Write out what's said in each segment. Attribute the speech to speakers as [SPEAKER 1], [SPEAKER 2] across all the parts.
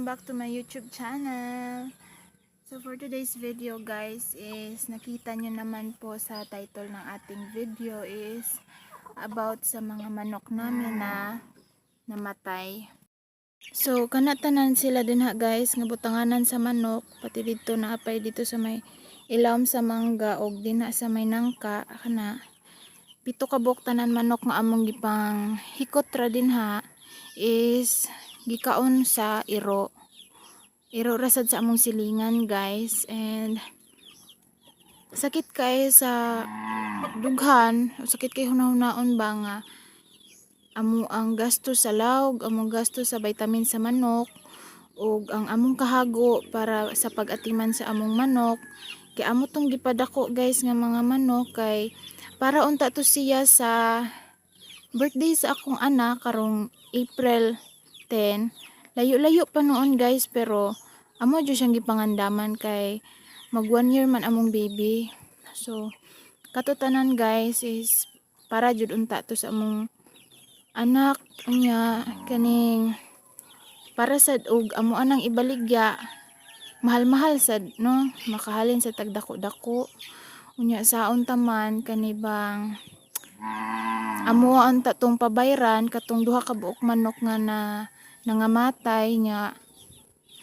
[SPEAKER 1] welcome back to my YouTube channel. So for today's video guys is nakita nyo naman po sa title ng ating video is about sa mga manok namin na namatay. So kanatanan sila din ha guys, nga butanganan sa manok, pati dito naapay dito sa may ilawom sa mangga og dinha sa may nangka kana. Pito ka buok tanan manok nga among gipang hikot ra din ha is gikaon sa iro rasad sa among silingan guys, and sakit kay sa dughan, sakit kay hunahunahon ba nga amo ang gasto sa lawg, among gasto sa vitamin sa manok ug ang among kahago para sa pag-atiman sa among manok. Kay amo tong gipadako guys nga mga manok kay para unta to siya sa birthday sa akong anak karong April 10. Layo-layo pa noon guys, pero amo jud siyang gipangandaman kay mag 1 year man among baby. So katutanan guys is para jud unta to sa among anak unya kaning para sad og amo anang ibaligya. Mahal-mahal sad no, makahalin sa tagdako-dako. Unya saon taman kanibang amo ang tatong pabayran katong duha ka buok manok nga nangamatay nya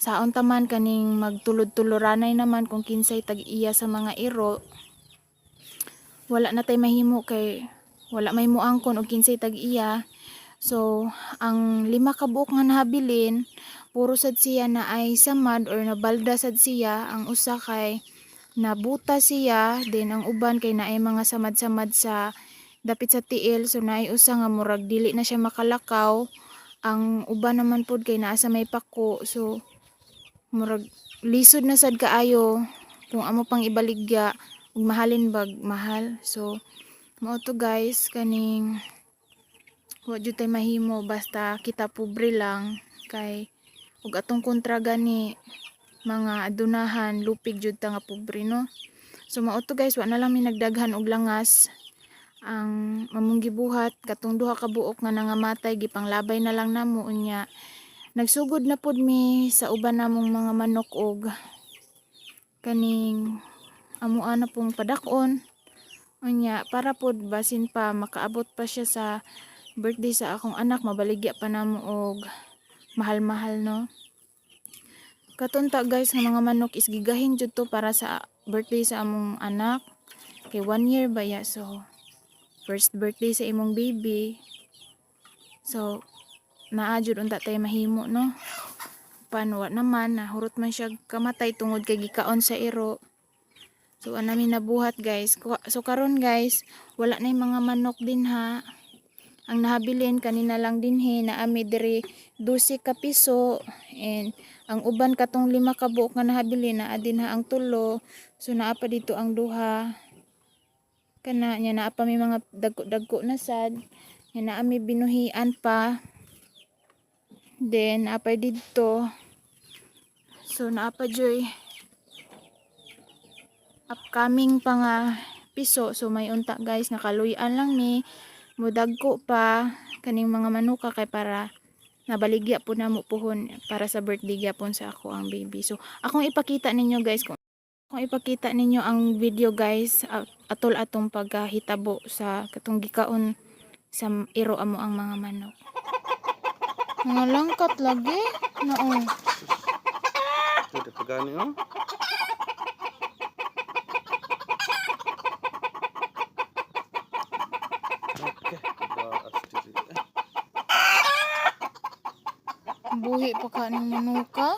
[SPEAKER 1] saon taman kaning magtulod-tuloranay naman kung kinsay tag-iya sa mga iro. Wala na tay mahimo kay wala may muangkon og kinsay tag-iya. So ang 5 ka buok nga nahabilin puro sad siya na ay samad or nabalda sad siya. Ang usa kay nabuta siya, then ang uban kay naay mga samad-samad sa dapit sa tiil, so naay usa nga murag dili na siya makalakaw. Ang uban naman pod kay naa sa may pako, so murag lisod na sad kaayo kung amo pang ibaligya ug mahalin bag mahal. So mao to guys, kaning wa jud tay mahimo basta kita pobre lang kay ug atong kontra gani mga adunahan lupig jud ta nga pobre no. So mao to guys, wa na lang mi nagdaghan og langas. Ang among gibuhat katong duha ka buok nga nangamatay gipanglabay na lang namo unya nagsugod na pod mi sa uban namong mga manok og kaning amo ana pong padakon unya para pod basin pa makaabot pa siya sa birthday sa akong anak, mabaligya pa namo og mahal-mahal no. Katunta guys nga mga manok is gigahin jud to para sa birthday sa among anak kay 1 year ba ya, so first birthday sa imong baby, so naa jud unta tay mahimo no. Paano naman nahurot man siya kamatay tungod kay gikaon sa iro. So anami nabuhat guys. So karon guys wala na mga manok din ha. Ang nahabilin kanina lang dinhi na ami diri 12 ka piso, and ang uban katong 5 ka buok nga nahabilin na adin ha ang tulo. So naa pa dito ang duha kana nya, naa pa may mga dagko na sad nya, naa mi binuhian pa, then apay dito. So naa pa joy upcoming pa nga piso. So may unta guys, nakaluyan lang mi mudagko pa kaning mga manuka kay para nabaligya po na mo puhon para sa birthday gyapon sa ako ang baby. So akong ipakita ninyo guys, kung ipakita ninyo ang video guys atol atong paghahitabo sa katong gikaon sa iro amo ang mga manok. Mga langkat lagi noo.
[SPEAKER 2] Ito pagani oh. Okay,
[SPEAKER 1] Buhi pa ka ng manuka.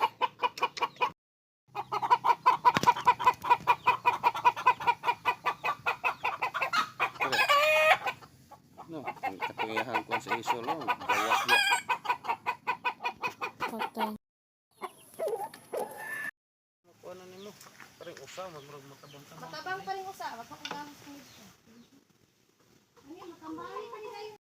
[SPEAKER 2] no, katungihan ko sa iso lo, gawas ya.
[SPEAKER 1] Patay.
[SPEAKER 2] Ano nimo? Paring usa magmurag matabang-tabang.
[SPEAKER 1] Matabang pa rin usa, wag pa kagamos. Ano makambali pa rin